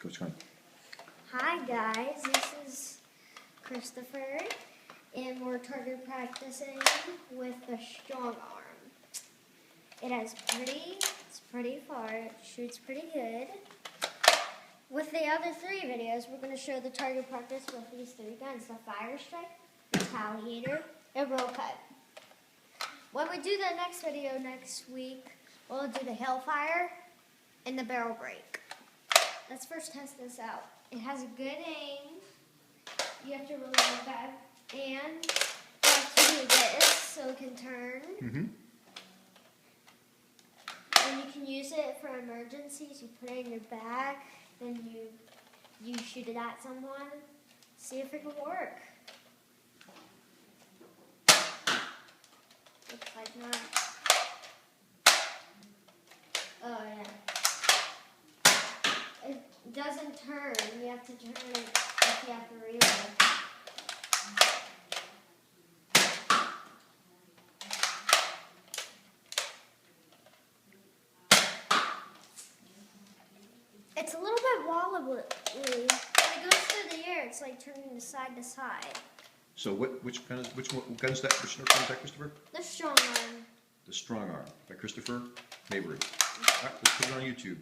Coach Con. Hi guys, this is Christopher, and we're target practicing with the Strongarm. It's pretty far, it shoots pretty good. With the other three videos, we're going to show the target practice with these three guns: the Fire Strike, Retaliator, and Roll Cut. When we do the next video next week, we'll do the Hellfire and the Barrel Break. Let's first test this out. It has a good aim. You have to really look at it. And you have to do this so it can turn. And you can use it for emergencies. You put it in your bag, then you shoot it at someone. See if it can work. Looks like not. Oh yeah. It doesn't turn. You have to turn it if you have to reload. It's a little bit wobbly. When it goes through the air, it's like turning side to side. So which gun is that? Which Nerf gun is that, Christopher? The Strongarm. The Strongarm by Christopher Mabry. All right, let's put it on YouTube.